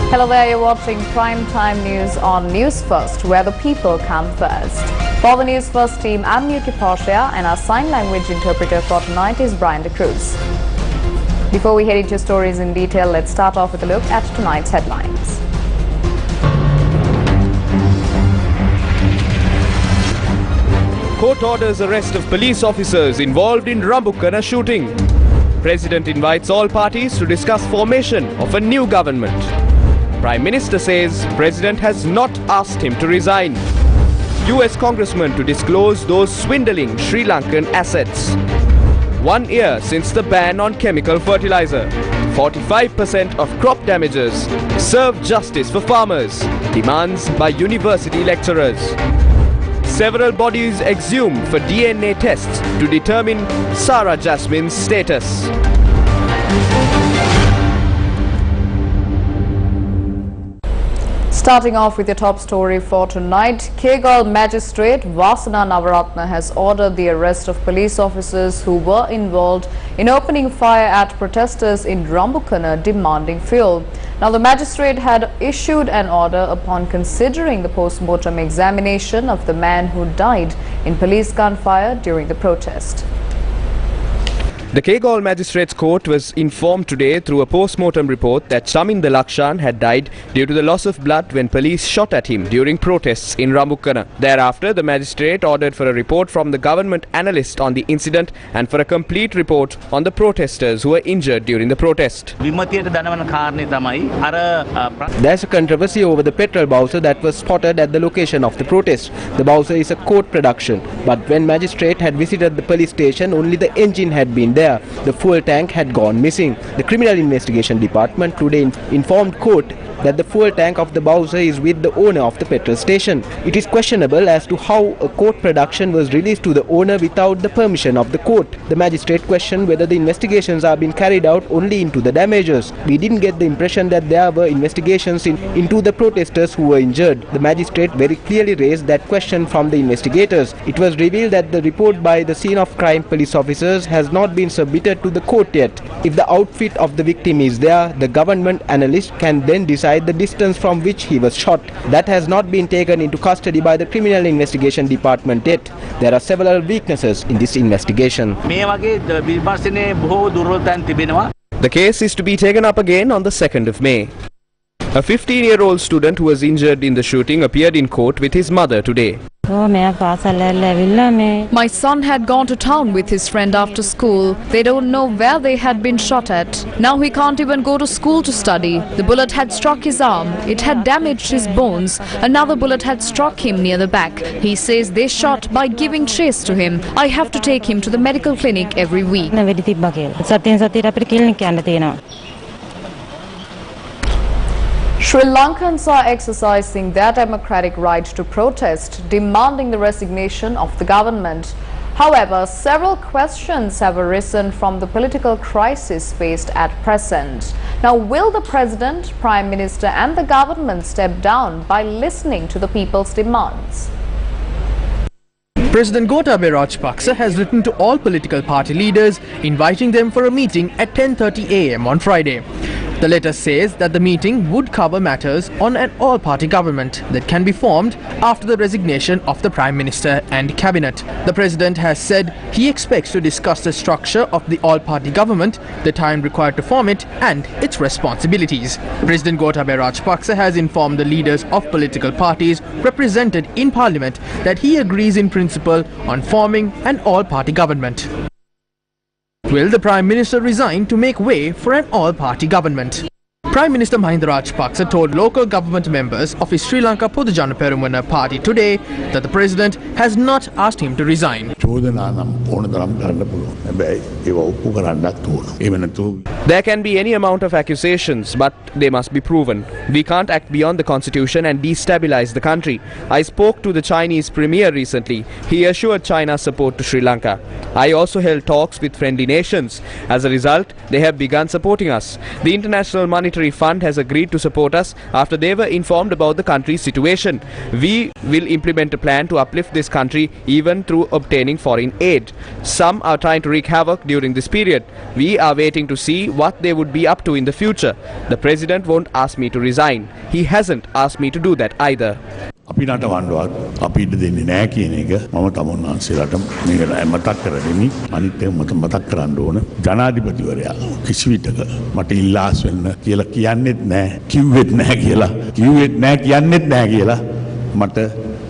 Hello there, you're watching Primetime News on News First, where the people come first. For the News First team, I'm Nuki Portia, and our sign language interpreter for tonight is Brian De Cruz. Before we head into stories in detail, let's start off with a look at tonight's headlines. Court orders arrest of police officers involved in Rambukkana shooting. President invites all parties to discuss formation of a new government. Prime Minister says President has not asked him to resign. US Congressman to disclose those swindling Sri Lankan assets. 1 year since the ban on chemical fertilizer. 45% of crop damages. Serve justice for farmers. Demands by university lecturers. Several bodies exhumed for DNA tests to determine Sarah Jasmine's status. Starting off with your top story for tonight, Kegal Magistrate Vasana Navaratna has ordered the arrest of police officers who were involved in opening fire at protesters in Rambukkana demanding fuel. Now, the magistrate had issued an order upon considering the post-mortem examination of the man who died in police gunfire during the protest. The Kegal Magistrates Court was informed today through a post-mortem report that Shaminda Lakshan had died due to the loss of blood when police shot at him during protests in Rambukkana. Thereafter, the magistrate ordered for a report from the government analyst on the incident and for a complete report on the protesters who were injured during the protest. There's a controversy over the petrol bowser that was spotted at the location of the protest. The bowser is a court production, but when magistrate had visited the police station, only the engine had been there. The fuel tank had gone missing. The Criminal Investigation Department today informed court that the fuel tank of the bowser is with the owner of the petrol station. It is questionable as to how a court production was released to the owner without the permission of the court. The magistrate questioned whether the investigations are being carried out only into the damages. We didn't get the impression that there were investigations into the protesters who were injured. The magistrate very clearly raised that question from the investigators. It was revealed that the report by the scene of crime police officers has not been submitted to the court yet. If the outfit of the victim is there, the government analyst can then decide the distance from which he was shot. That has not been taken into custody by the Criminal Investigation Department yet. There are several weaknesses in this investigation. The case is to be taken up again on the 2nd of May. A 15-year-old student who was injured in the shooting appeared in court with his mother today. My son had gone to town with his friend after school. They don't know where they had been shot at. Now he can't even go to school to study. The bullet had struck his arm. It had damaged his bones. Another bullet had struck him near the back. He says they shot by giving chase to him. I have to take him to the medical clinic every week. Sri Lankans are exercising their democratic right to protest, demanding the resignation of the government. However, several questions have arisen from the political crisis faced at present. Now, will the President, Prime Minister and the government step down by listening to the people's demands? President Gotabaya Rajapaksa has written to all political party leaders, inviting them for a meeting at 10:30 a.m. on Friday. The letter says that the meeting would cover matters on an all-party government that can be formed after the resignation of the Prime Minister and Cabinet. The President has said he expects to discuss the structure of the all-party government, the time required to form it and its responsibilities. President Gotabaya Rajapaksa has informed the leaders of political parties represented in Parliament that he agrees in principle on forming an all-party government. Will the Prime Minister resign to make way for an all-party government? Prime Minister Mahinda Rajapaksa told local government members of his Sri Lanka Podujana Peramuna party today that the President has not asked him to resign. There can be any amount of accusations, but they must be proven. We can't act beyond the constitution and destabilize the country. I spoke to the Chinese Premier recently. He assured China's support to Sri Lanka. I also held talks with friendly nations. As a result, they have begun supporting us. The International Monetary Monetary Fund has agreed to support us after they were informed about the country's situation. We will implement a plan to uplift this country even through obtaining foreign aid. Some are trying to wreak havoc during this period. We are waiting to see what they would be up to in the future. The president won't ask me to resign. He hasn't asked me to do that either. අපි නටවන්නවත් අපිට දෙන්නේ නැහැ කියන එක මම තමුන්නාන්සේලාට මේක මතක් කරගනිමි. අනිත් එක මතක් කරන්න ඕන ජනාධිපතිවරයා කිසි විටක මට ඉල්ලාස් වෙන්න කියලා කියන්නෙත් නැහැ. කිව්වෙත් නැහැ කියන්නෙත් නැහැ කියලා මට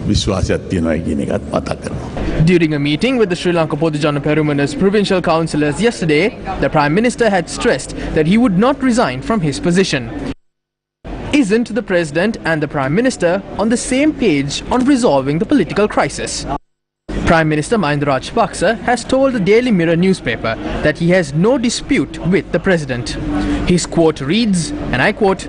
විශ්වාසයක් තියෙනවා කියන එකත් මතක් කරනවා. During a meeting with the Sri Lanka Podujana Peruma's provincial councillors yesterday, the Prime Minister had stressed that he would not resign from his position. Isn't the President and the Prime Minister on the same page on resolving the political crisis? Prime Minister Mahinda Rajapaksa has told the Daily Mirror newspaper that he has no dispute with the President. His quote reads, and I quote,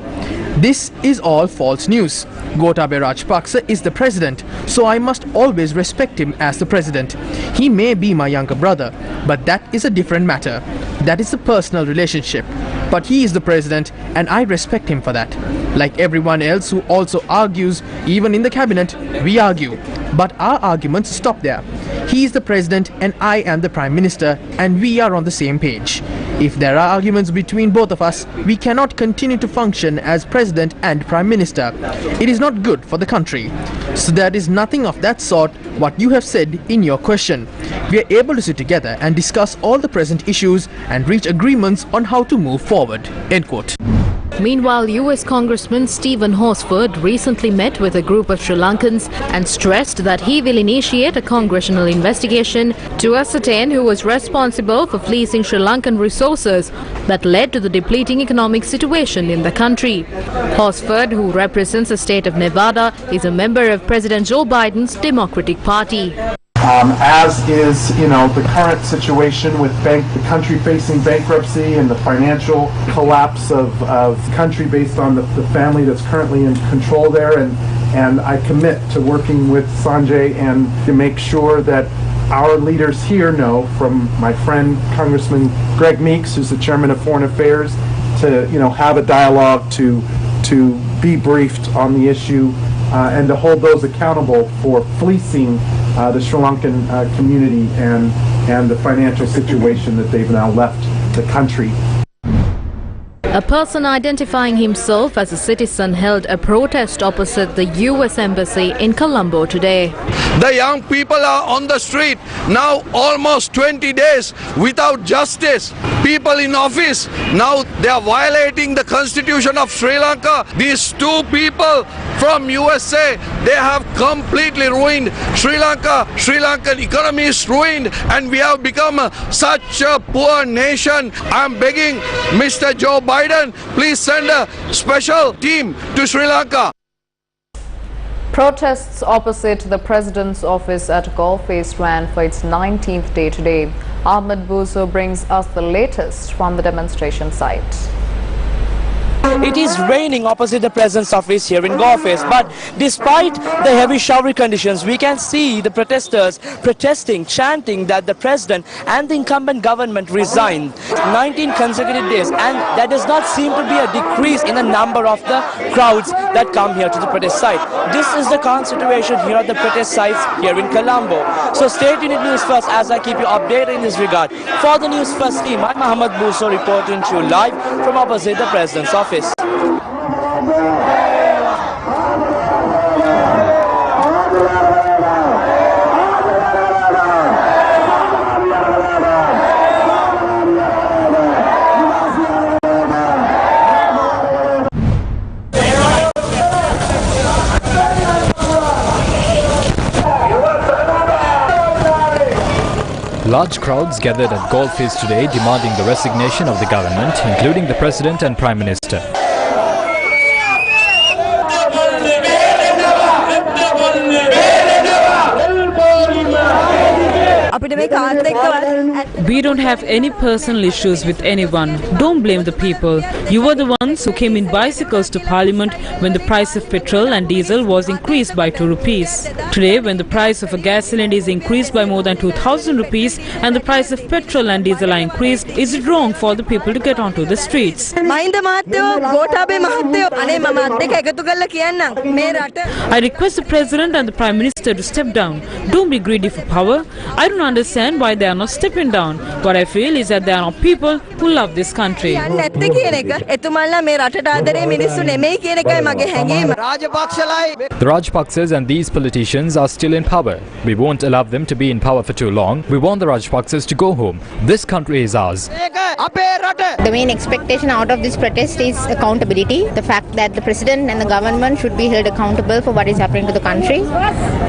"This is all false news. Gotabaya Rajapaksa is the President, so I must always respect him as the President. He may be my younger brother, but that is a different matter. That is a personal relationship. But he is the President and I respect him for that. Like everyone else who also argues, even in the cabinet, we argue. But our arguments stop there. He is the President and I am the Prime Minister and we are on the same page. If there are arguments between both of us, we cannot continue to function as President and Prime Minister. It is not good for the country. So there is nothing of that sort what you have said in your question. We are able to sit together and discuss all the present issues and reach agreements on how to move forward." End quote. Meanwhile, US Congressman Stephen Horsford recently met with a group of Sri Lankans and stressed that he will initiate a congressional investigation to ascertain who was responsible for fleecing Sri Lankan resources that led to the depleting economic situation in the country. Horsford, who represents the state of Nevada, is a member of President Joe Biden's Democratic Party. As is, the current situation with the country facing bankruptcy and the financial collapse of the country based on the family that's currently in control there. And I commit to working with Sanjay and to make sure that our leaders here know, from my friend Congressman Greg Meeks, who's the chairman of Foreign Affairs, to have a dialogue to be briefed on the issue and to hold those accountable for fleecing the Sri Lankan community and the financial situation that they've now left the country. A person identifying himself as a citizen held a protest opposite the US Embassy in Colombo today. The young people are on the street now almost 20 days without justice. People in office, now they are violating the constitution of Sri Lanka. These two people from USA, they have completely ruined Sri Lanka. Sri Lankan economy is ruined and we have become such a poor nation. I am begging Mr. Joe Biden, please send a special team to Sri Lanka. Protests opposite the President's office at Golface ran for its 19th day today. Ahmed Bouzo brings us the latest from the demonstration site. It is raining opposite the President's office here in Golface, but despite the heavy showery conditions, we can see the protesters protesting, chanting that the President and the incumbent government resign. 19 consecutive days, and there does not seem to be a decrease in the number of the crowds that come here to the protest site. This is the current situation here at the protest sites here in Colombo. So stay tuned in News First as I keep you updated in this regard. For the News First team, I'm Ahmed Bouzo reporting to you live from opposite the President's office. Large crowds gathered at Golface today demanding the resignation of the government, including the President and Prime Minister. අපි We don't have any personal issues with anyone. Don't blame the people. You were the ones who came in bicycles to Parliament when the price of petrol and diesel was increased by 2 rupees. Today, when the price of a gas cylinder is increased by more than 2,000 rupees and the price of petrol and diesel are increased, is it wrong for the people to get onto the streets? I request the President and the Prime Minister to step down. Don't be greedy for power. I don't understand why they are not stepping down. What I feel is that there are not people who love this country. The Rajapaksas and these politicians are still in power. We won't allow them to be in power for too long. We want the Rajapaksas to go home. This country is ours. The main expectation out of this protest is accountability. The fact that the President and the government should be held accountable for what is happening to the country.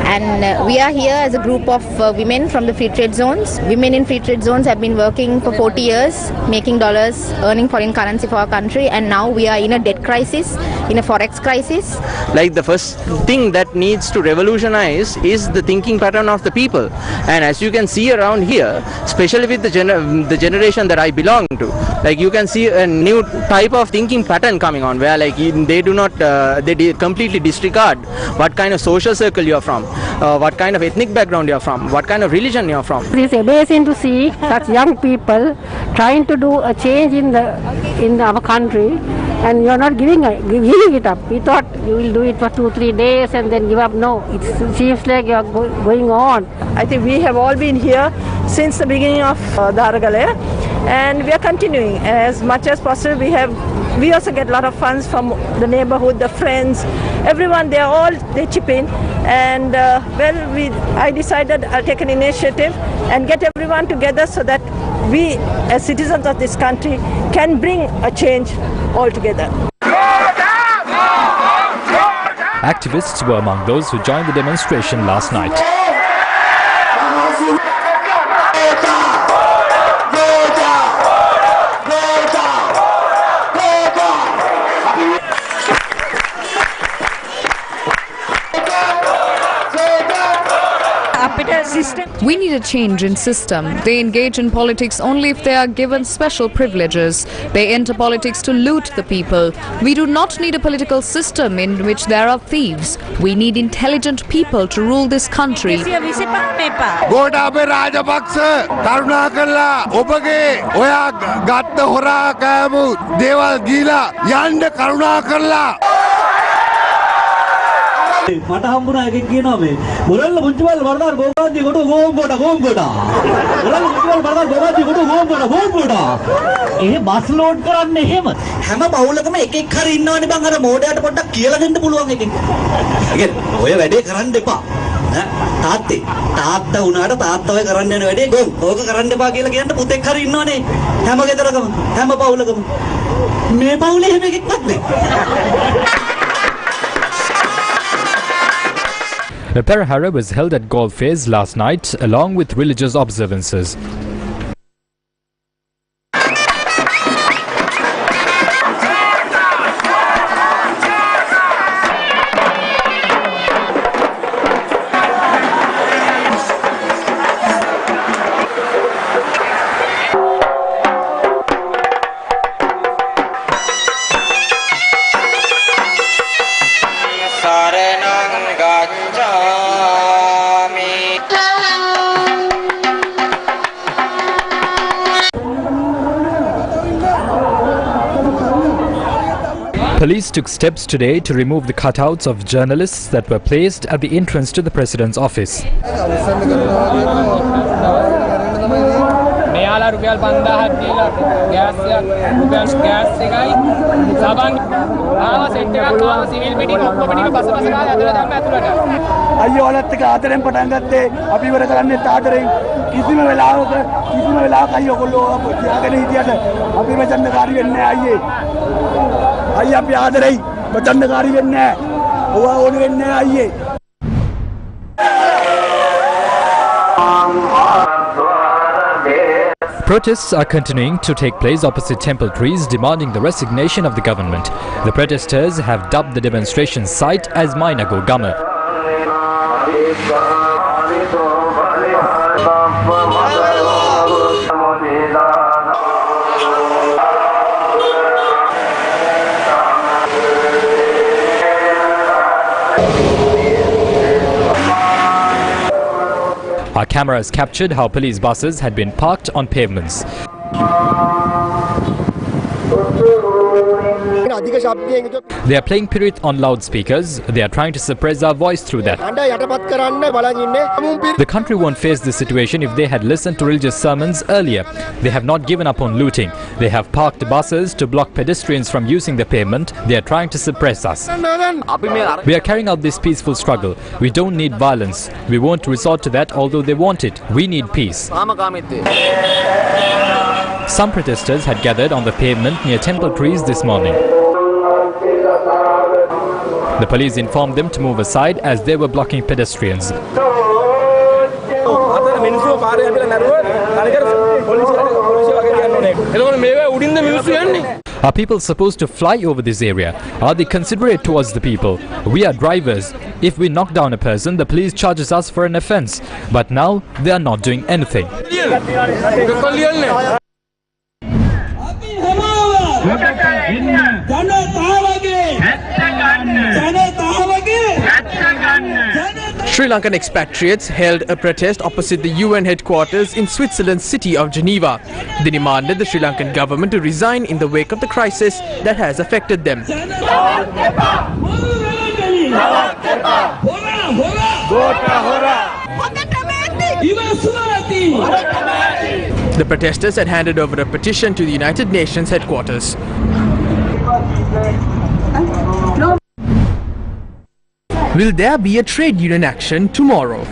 And we are here as a group of women from the free trade zones. Women in free trade zones have been working for 40 years, making dollars, earning foreign currency for our country, and now we are in a debt crisis, in a forex crisis. Like the first thing that needs to revolutionize is the thinking pattern of the people. And as you can see around here, especially with the generation that I belong to, like you can see a new type of thinking pattern coming on, where like they do not, completely disregard what kind of social circle you are from, what kind of ethnic background you are from, what kind of religion you are from. It is amazing to see such young people trying to do a change in our country, and you are not giving it up. We thought you will do it for 2-3 days and then give up. No, it seems like you are going on. I think we have all been here since the beginning of Daragale, and we are continuing as much as possible. We also get a lot of funds from the neighborhood, the friends, everyone. They chip in, and I decided I'll take an initiative and get everyone together so that we, as citizens of this country, can bring a change all together. Activists were among those who joined the demonstration last night. We need a change in system. They engage in politics only if they are given special privileges. They enter politics to loot the people. We do not need a political system in which there are thieves. We need intelligent people to rule this country. Gotabe Rajapaksa Karunakala Obage Oya Gatta Hora Kayamu Deval Gila Yanda Karunakala. මට හම්බුණා එකෙක් කියනවා මේ මොරල්ල මුන්චිපල් වරදාර ගෝපාද්දි කොට ගෝම් කොට මොරල්ල මුන්චිපල් වරදාර ගෝපාද්දි කොට ගෝම් කොට ඒ bus load කරන්නේ එහෙම හැම පවුලකම එකෙක් හරි ඉන්නවනේ බං අර මෝඩයාට පොඩ්ඩක් කියලා දෙන්න පුළුවන් එකෙක්. ඒ ඔය වැඩේ කරන්න එපා. තාත්තා වුණාට තාත්තා ඔය කරන්න යන වැඩේ ගොන් ඕක කරන්න එපා කියලා කියන්න පුතෙක් හරි ඉන්නවනේ හැම ගෙදරකම හැම පවුලකම මේ පවුලේ එහෙම එකෙක්වත් නැහැ. The Perahara was held at Golf Fairs last night along with religious observances. Police took steps today to remove the cutouts of journalists that were placed at the entrance to the President's office. Protests are continuing to take place opposite temple trees, demanding the resignation of the government. The protesters have dubbed the demonstration site as Mainago Gamma. Our cameras captured how police buses had been parked on pavements. They are playing Pirit on loudspeakers. They are trying to suppress our voice through that. The country won't face this situation if they had listened to religious sermons earlier. They have not given up on looting. They have parked buses to block pedestrians from using the pavement. They are trying to suppress us. We are carrying out this peaceful struggle. We don't need violence. We won't resort to that, although they want it. We need peace. Some protesters had gathered on the pavement near temple trees this morning. The police informed them to move aside as they were blocking pedestrians. Are people supposed to fly over this area? Are they considerate towards the people? We are drivers. If we knock down a person, the police charges us for an offence. But now they are not doing anything. Sri Lankan expatriates held a protest opposite the UN headquarters in Switzerland's city of Geneva. They demanded the Sri Lankan government to resign in the wake of the crisis that has affected them. The protesters had handed over a petition to the United Nations headquarters. Will there be a trade union action tomorrow?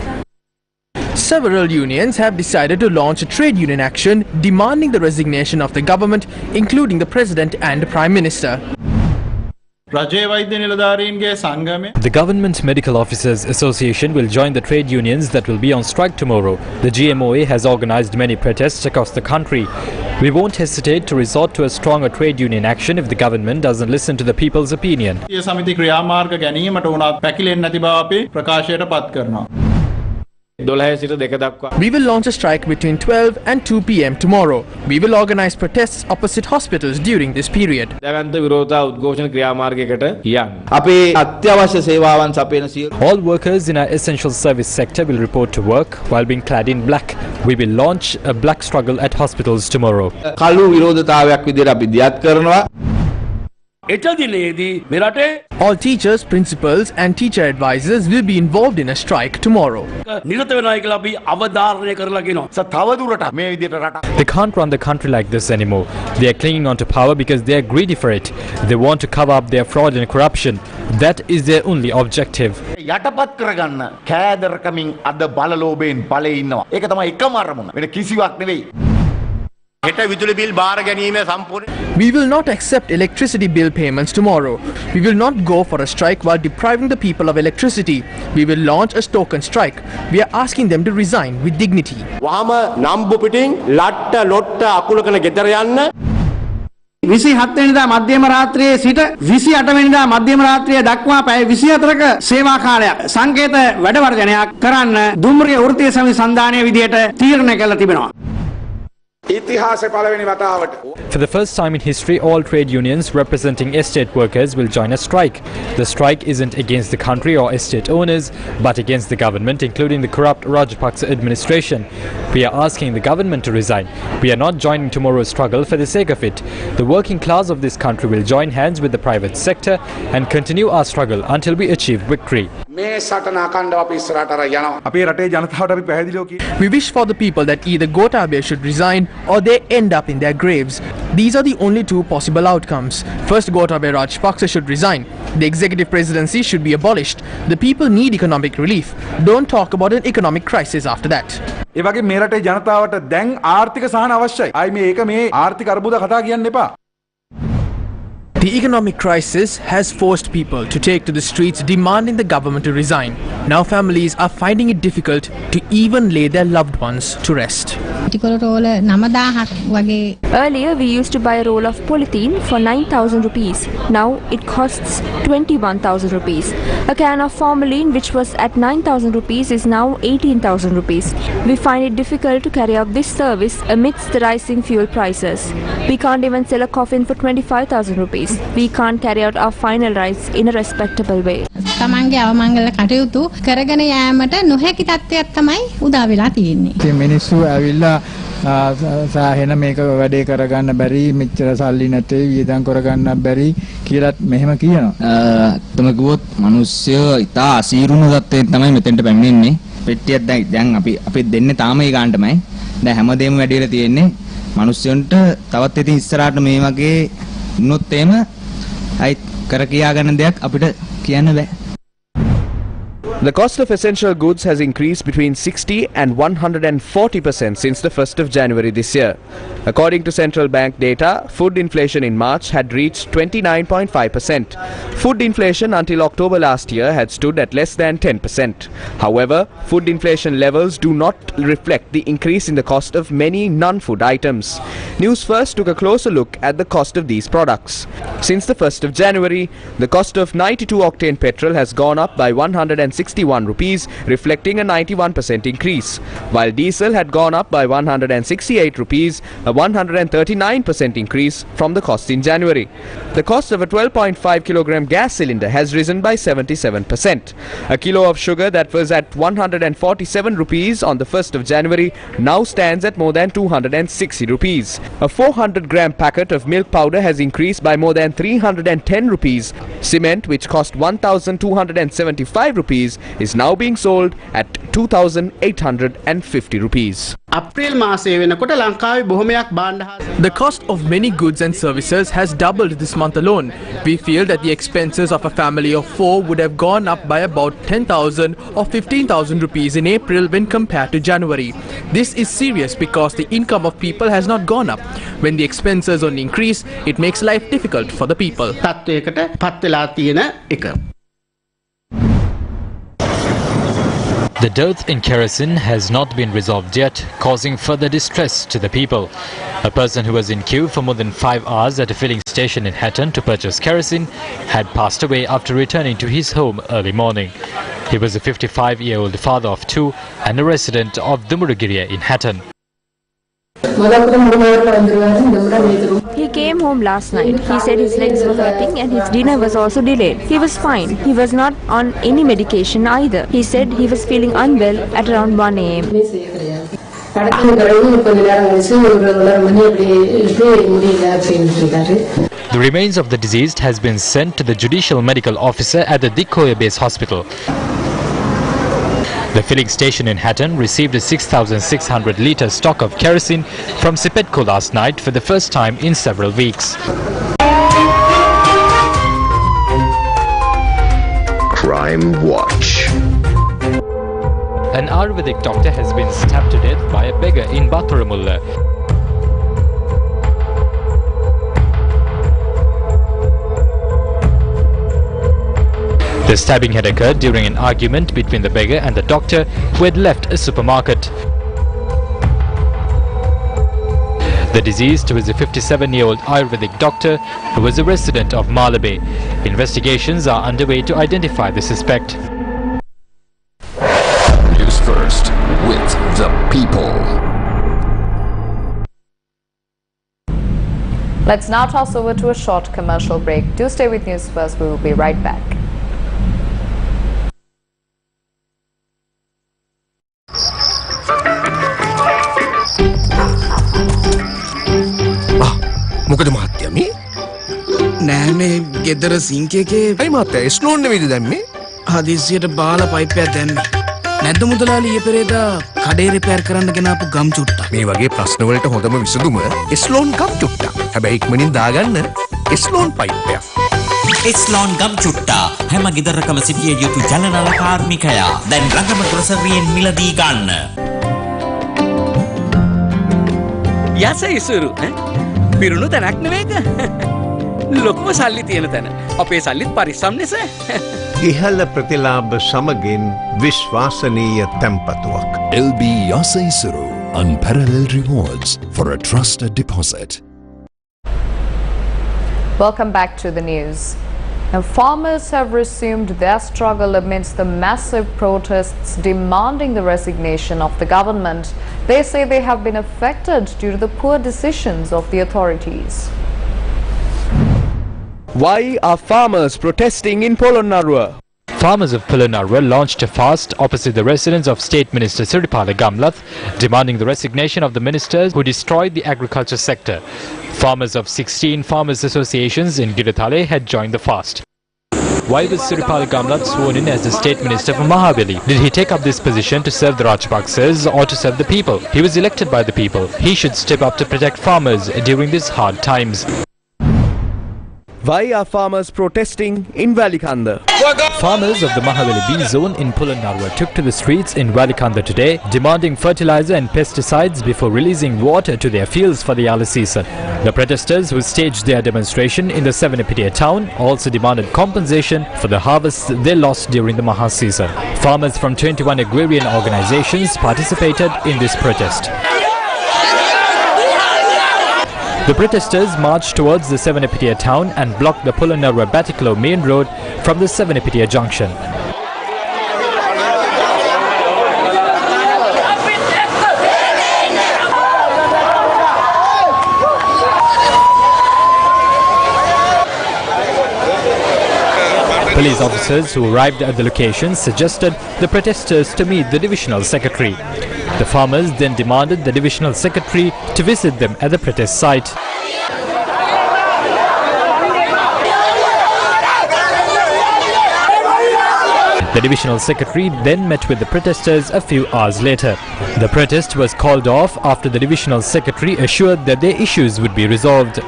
Several unions have decided to launch a trade union action demanding the resignation of the government, including the President and the Prime Minister. The Government Medical Officers Association will join the trade unions that will be on strike tomorrow. The GMOA has organized many protests across the country. We won't hesitate to resort to a stronger trade union action if the government doesn't listen to the people's opinion. We will launch a strike between 12 and 2 p.m. tomorrow. We will organize protests opposite hospitals during this period. All workers in our essential service sector will report to work while being clad in black. We will launch a black struggle at hospitals tomorrow. All teachers, principals and teacher advisors will be involved in a strike tomorrow. They can't run the country like this anymore. They are clinging on to power because they are greedy for it. They want to cover up their fraud and corruption. That is their only objective. We will not accept electricity bill payments tomorrow. We will not go for a strike while depriving the people of electricity. We will launch a token strike. We are asking them to resign with dignity. විසි හත්වෙනිදා මධ්‍යම රාත්‍රියේ සිට 28 වෙනිදා මධ්‍යම රාත්‍රිය දක්වා පැය 24ක සේවා කාලයක් සංකේත වැඩවර්ජනයක් කරන්න දුම්රිය වෘත්තීය සංවිධානයේ විදියට තීරණය කළා තිබෙනවා. For the first time in history, all trade unions representing estate workers will join a strike. The strike isn't against the country or estate owners, but against the government, including the corrupt Rajapaksa administration. We are asking the government to resign. We are not joining tomorrow's struggle for the sake of it. The working class of this country will join hands with the private sector and continue our struggle until we achieve victory. We wish for the people that either Gotabaya should resign or they end up in their graves. These are the only two possible outcomes. First, Gotabaya Rajapaksa should resign. The executive presidency should be abolished. The people need economic relief. Don't talk about an economic crisis after that. ඒ වගේ මේ රටේ ජනතාවට දැන් ආර්ථික සහන අවශ්‍යයි. ආයි මේ ඒක මේ ආර්ථික අර්බුද කතා කියන්න එපා. The economic crisis has forced people to take to the streets demanding the government to resign. Now families are finding it difficult to even lay their loved ones to rest. Earlier we used to buy a roll of polythene for 9,000 rupees. Now it costs 21,000 rupees. A can of formalin which was at 9,000 rupees is now 18,000 rupees. We find it difficult to carry out this service amidst the rising fuel prices. We can't even sell a coffin for 25,000 rupees. We can't carry out our final rites in a respectable way. තමන්ගේ අවමංගල කටයුතු කරගෙන යාමට නොහැකි තත්ත්වයක් තමයි උදා වෙලා තියෙන්නේ. මේ මිනිස්සු ඇවිල්ලා සාහෙන මේක වැඩේ කරගන්න බැරි මෙච්චර සල්ලි නැතේ වියදම් කරගන්න බැරි කියලාත් මෙහෙම කියනවා. අතම ගියොත් මිනිස්සු ඉතා අසීරුණු තත්ත්වයෙන් තමයි මෙතෙන්ට පැමිණෙන්නේ. පෙට්ටියක් දැන් අපි දෙන්නේ තාම ඒ ගන්නටමයි. දැන් හැමදේම වැඩි වෙලා තියෙන්නේ. මිනිස්සුන්ට තවත් ඉතින් ඉස්සරහට මේ වගේ වුණොත් එහෙම අයි කර කියා ගන්න දෙයක් අපිට කියන්න බෑ. The cost of essential goods has increased between 60 and 140% since the 1st of January this year. According to central bank data, food inflation in March had reached 29.5%. Food inflation until October last year had stood at less than 10%. However, food inflation levels do not reflect the increase in the cost of many non-food items. Newsfirst took a closer look at the cost of these products. Since the 1st of January, the cost of 92-octane petrol has gone up by 161 rupees, reflecting a 91% increase, while diesel had gone up by 168 rupees, a 139% increase from the cost in January. The cost of a 12.5 kilogram gas cylinder has risen by 77%. A kilo of sugar that was at 147 rupees on the 1st of January now stands at more than 260 rupees. A 400 gram packet of milk powder has increased by more than 310 rupees. Cement, which cost 1,275 rupees, is now being sold at 2,850 rupees. The cost of many goods and services has doubled this month alone. We feel that the expenses of a family of 4 would have gone up by about 10,000 or 15,000 rupees in April when compared to January. This is serious because the income of people has not gone up. When the expenses only increase, it makes life difficult for the people. The dearth in kerosene has not been resolved yet, causing further distress to the people. A person who was in queue for more than 5 hours at a filling station in Hatton to purchase kerosene had passed away after returning to his home early morning. He was a 55-year-old father of 2 and a resident of Dumurugiriya in Hatton. He came home last night. He said his legs were hurting and his dinner was also delayed. He was fine. He was not on any medication either. He said he was feeling unwell at around 1 a.m. The remains of the deceased has been sent to the judicial medical officer at the Dikkoya Base Hospital. The filling station in Hatton received a 6,600 litre stock of kerosene from Sipetco last night for the first time in several weeks. Crime Watch. An Ayurvedic doctor has been stabbed to death by a beggar in Bathuramulla. The stabbing had occurred during an argument between the beggar and the doctor who had left a supermarket. The deceased was a 57-year-old Ayurvedic doctor who was a resident of Malabe. Investigations are underway to identify the suspect. News First with the people. Let's now toss over to a short commercial break. Do stay with News First. We will be right back. මොකද මහත්තයා මේ නෑ මේ ගෙදර sync එකේ අයි මහත්තයා ස්ලෝන් නෙවෙයිද දැම්මේ හදිස්සියට බාලා පයිප්පයක් දැම්මේ නැද්ද මුදලාලි ඊයේ පෙරේදා කඩේ රිපෙයාර් කරන්න ගෙනාපු ගම් චුට්ටා මේ වගේ ප්‍රශ්න වලට හොඳම විසඳුම ස්ලෝන් ගම් චුට්ටා හැබැයි ඉක්මනින් දාගන්න ස්ලෝන් පයිප්පයක් ස්ලෝන් ගම් චුට්ටා හැම ගෙදරකම සිටිය යුතු ජලනල කාර්මිකයා දැන් රංගම ග්‍රොසරියෙන් මිලදී ගන්න යස ඉසුරු පිරුණු තැනක් නෙවෙයිද ලොකුම සල්ලි තියෙන තැන. අපේ සල්ලිත් පරිස්සම් නිසා. ඉහළ ප්‍රතිලාභ සමගින් විශ්වාසනීය තැන්පතුවක්. LB Yasa Isuru, unparalleled rewards for a trusted deposit. Welcome back to the news. Now, farmers have resumed their struggle amidst the massive protests demanding the resignation of the government. They say they have been affected due to the poor decisions of the authorities. Why are farmers protesting in Polonnaruwa? Farmers of Polonnaruwa launched a fast opposite the residence of State Minister Siripala Gamlath, demanding the resignation of the ministers who destroyed the agriculture sector. Farmers of 16 farmers associations in Giratale had joined the fast. Why was Siripala Gamlath sworn in as the State Minister for Mahabeli? Did he take up this position to serve the Rajapaksas or to serve the people? He was elected by the people. He should step up to protect farmers during these hard times. Why are farmers protesting in Valikanda? Farmers of the Mahaveli B zone in Polonnaruwa took to the streets in Valikanda today, demanding fertilizer and pesticides before releasing water to their fields for the early season. The protesters who staged their demonstration in the Sevenapitiya town also demanded compensation for the harvests they lost during the Maha season. Farmers from 21 agrarian organizations participated in this protest. The protesters marched towards the Sevenapitiya town and blocked the Polonnaruwa Batiklo main road from the Sevenapitiya junction. Police officers who arrived at the location suggested the protesters to meet the divisional secretary. The farmers then demanded the divisional secretary to visit them at the protest site. The divisional secretary then met with the protesters a few hours later. The protest was called off after the divisional secretary assured that their issues would be resolved.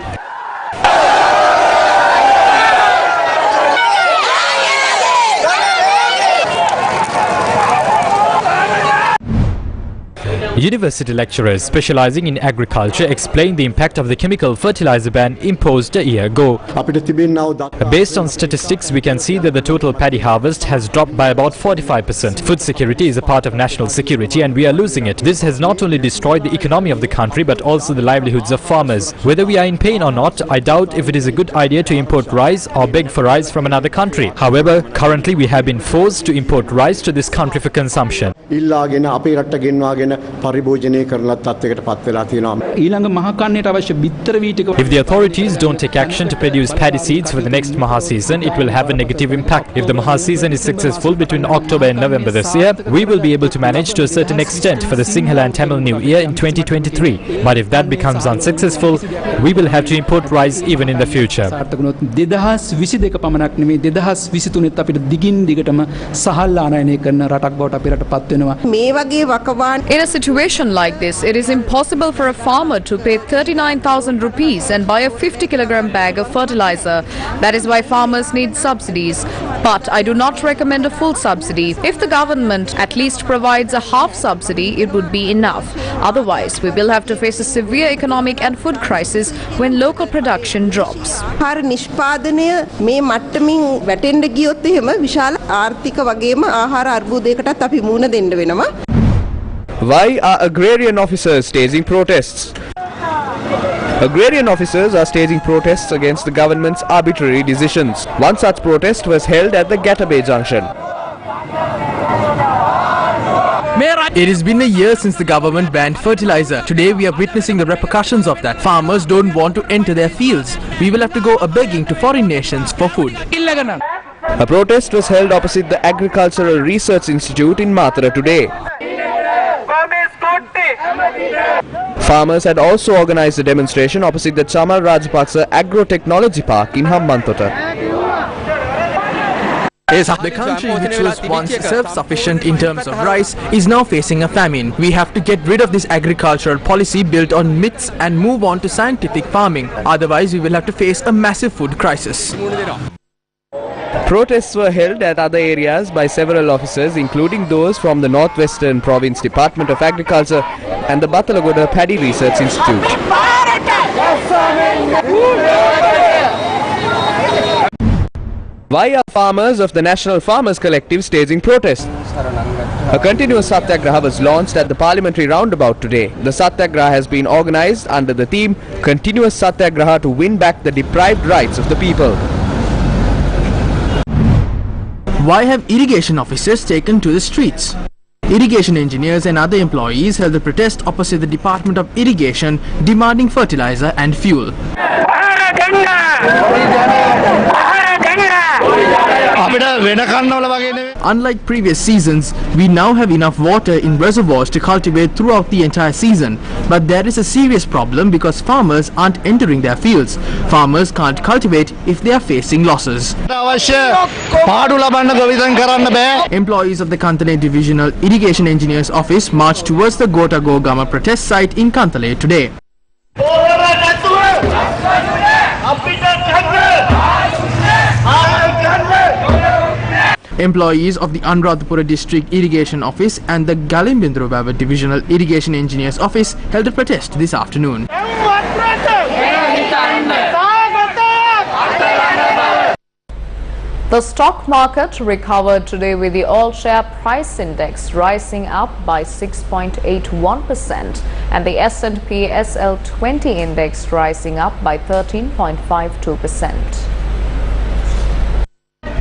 University lecturers specializing in agriculture explained the impact of the chemical fertilizer ban imposed a year ago. Based on statistics, we can see that the total paddy harvest has dropped by about 45%. Food security is a part of national security and we are losing it. This has not only destroyed the economy of the country but also the livelihoods of farmers. Whether we are in pain or not, I doubt if it is a good idea to import rice or beg for rice from another country. However, currently we have been forced to import rice to this country for consumption. If the authorities don't take action to produce paddy seeds for the next Maha season, it will have a negative impact. If the Maha season is successful between October and November this year, we will be able to manage to a certain extent for the Sinhala and Tamil New Year in 2023. But if that becomes unsuccessful, we will have to import rice even in the future. In a situation like this, it is impossible for a farmer to pay 39,000 rupees and buy a 50-kilogram bag of fertilizer. That is why farmers need subsidies. But I do not recommend a full subsidy. If the government at least provides a half subsidy, it would be enough. Otherwise, we will have to face a severe economic and food crisis when local production drops. Why are agrarian officers staging protests? Agrarian officers are staging protests against the government's arbitrary decisions. One such protest was held at the Gatabay junction. It has been a year since the government banned fertilizer. Today we are witnessing the repercussions of that. Farmers don't want to enter their fields. We will have to go a-begging to foreign nations for food. A protest was held opposite the Agricultural Research Institute in Mathura today. Farmers had also organized a demonstration opposite the Chamal Rajapaksa Agro-Technology Park in Hambantota. The country, which was once self-sufficient in terms of rice, is now facing a famine. We have to get rid of this agricultural policy built on myths and move on to scientific farming. Otherwise, we will have to face a massive food crisis. Protests were held at other areas by several officers, including those from the Northwestern Province Department of Agriculture and the Batalagoda Paddy Research Institute. Why are farmers of the National Farmers Collective staging protests? A continuous satyagraha was launched at the parliamentary roundabout today. The satyagraha has been organized under the theme Continuous Satyagraha to win back the deprived rights of the people. Why have irrigation officers taken to the streets? Irrigation engineers and other employees held a protest opposite the Department of Irrigation demanding fertilizer and fuel. Unlike previous seasons, we now have enough water in reservoirs to cultivate throughout the entire season. But there is a serious problem because farmers aren't entering their fields. Farmers can't cultivate if they are facing losses. Employees of the Kantale Divisional Irrigation Engineers Office marched towards the Gota Gama protest site in Kantale today. Employees of the Anuradhapura District Irrigation Office and the Galimbindruwava Divisional Irrigation Engineers Office held a protest this afternoon. The stock market recovered today with the all-share price index rising up by 6.81% and the S&P SL20 index rising up by 13.52%.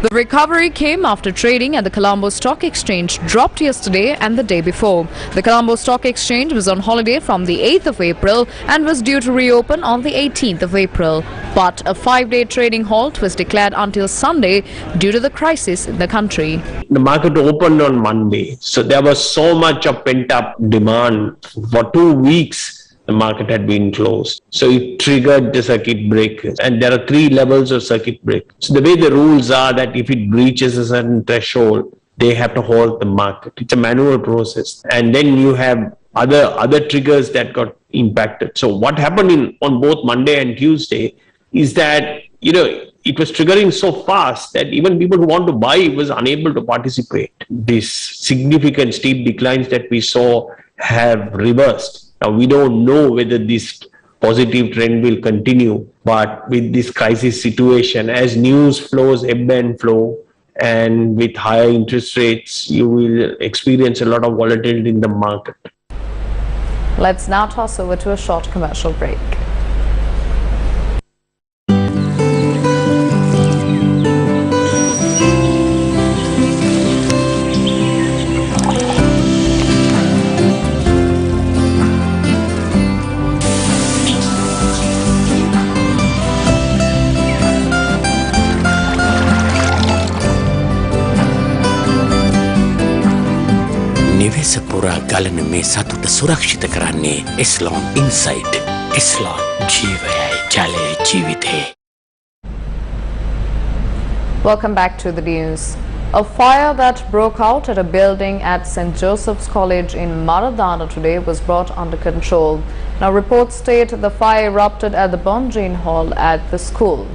The recovery came after trading at the Colombo Stock Exchange dropped yesterday and the day before. The Colombo Stock Exchange was on holiday from the 8th of April and was due to reopen on the 18th of April. But a 5-day trading halt was declared until Sunday due to the crisis in the country. The market opened on Monday, so there was so much of pent-up demand. For 2 weeks, the market had been closed. So it triggered the circuit breakers. And there are 3 levels of circuit break. So the way the rules are that if it breaches a certain threshold, they have to halt the market. It's a manual process. And then you have other triggers that got impacted. So what happened on both Monday and Tuesday is that, it was triggering so fast that even people who want to buy was unable to participate. These significant steep declines that we saw have reversed. Now, we don't know whether this positive trend will continue, but with this crisis situation, as news flows ebb and flow, and with higher interest rates, you will experience a lot of volatility in the market. Let's now toss over to a short commercial break. නිවෙස පුරා ගලන මේ සතුට සුරක්ෂිත කරන්නේ S-lon insight. S-lon ජීවයයි ජලය ජීවිතේ. Welcome back to the news. A fire that broke out at a building at St. Joseph's College in Maradana today was brought under control. Now reports state the fire erupted at the Bonjeen Hall at the school.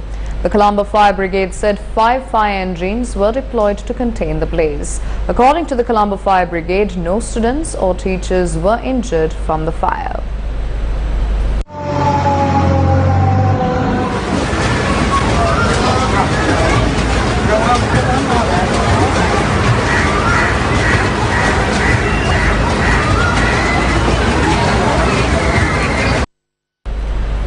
The Colombo Fire Brigade said 5 fire engines were deployed to contain the blaze. According to the Colombo Fire Brigade, no students or teachers were injured from the fire.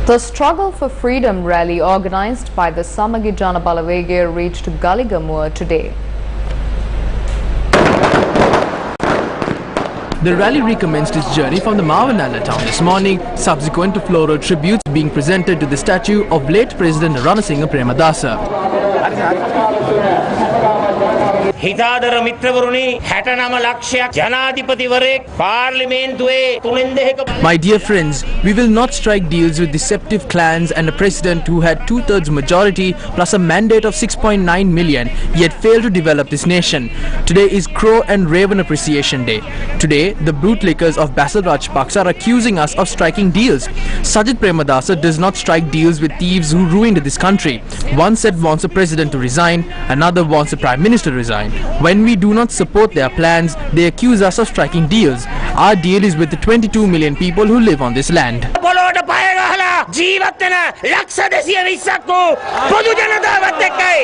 The Struggle for Freedom rally organized by the Samagi Jana Balavege reached Galigamur today. The rally recommenced its journey from the Mavanala town this morning, subsequent to floral tributes being presented to the statue of late President Ranasinghe Premadasa. හිතාදර මිත්‍රවරුනි 69 ලක්ෂයක් ජනාධිපතිවරයෙක් පාර්ලිමේන්තුවේ 3/2 My dear friends, we will not strike deals with deceptive clans and a president who had 2/3 majority plus a mandate of 6.9 million, yet failed to develop this nation. Today is Crow and Raven Appreciation Day. Today, the bootlickers of Basil Rajapaksa are accusing us of striking deals. Sajid Premadasa does not strike deals with thieves who ruined this country. One set wants a president to resign, another wants a prime minister to resign. When we do not support their plans, they accuse us of striking deals. Our deal is with the 22 million people who live on this land. පොළොවට පය ගහලා ජීවත් වෙන ලක්ෂ 220ක් වූ පොදු ජනතාවත් එක්කයි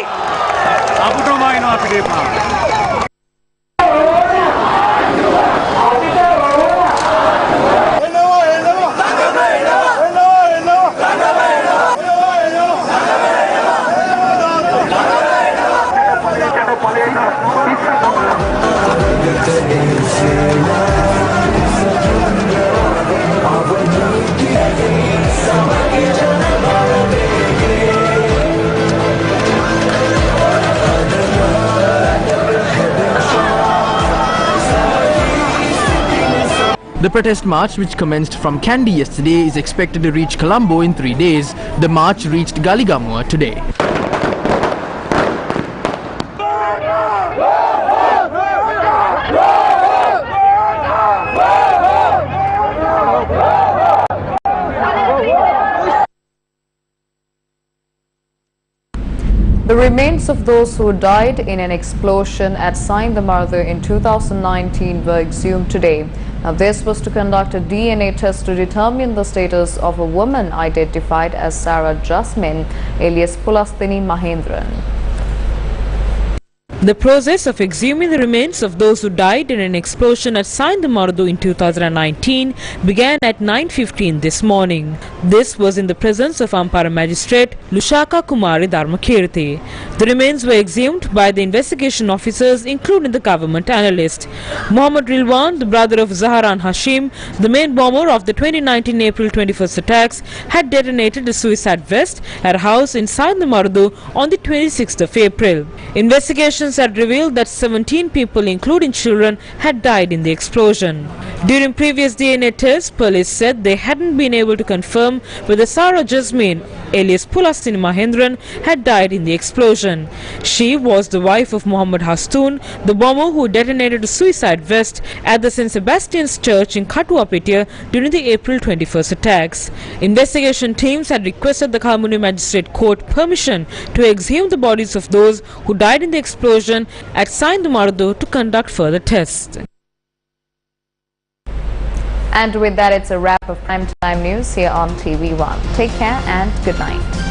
The protest march, which commenced from Kandy yesterday, is expected to reach Colombo in 3 days. The march reached Galigamua today. The remains of those who died in an explosion at Saint-Domingue in 2019 were exhumed today. Now, this was to conduct a DNA test to determine the status of a woman identified as Sarah Jasmine, alias Pulastini Mahendran. The process of exhuming the remains of those who died in an explosion at Saint-Domingue in 2019 began at 9:15 this morning. This was in the presence of Ampara Magistrate Lushaka Kumari Dharmakirti. The remains were exhumed by the investigation officers, including the government analyst. Mohammed Rilwan, the brother of Zaharan Hashim, the main bomber of the 2019 April 21st attacks, had detonated a suicide vest at a house in Saint-Domingue on the 26th of April. Investigations had revealed that 17 people, including children, had died in the explosion. During previous DNA tests, police said they hadn't been able to confirm whether Sarah Jasmine, alias Pulastini Mahendran, had died in the explosion. She was the wife of Mohammed Hastoon, the bomber who detonated a suicide vest at the St. Sebastian's Church in Katuapitia during the April 21st attacks. Investigation teams had requested the Kalmuni Magistrate Court permission to exhume the bodies of those who died in the explosion at Saint-Domingue to conduct further tests. And with that, it's a wrap of Primetime News here on TV1. Take care and good night.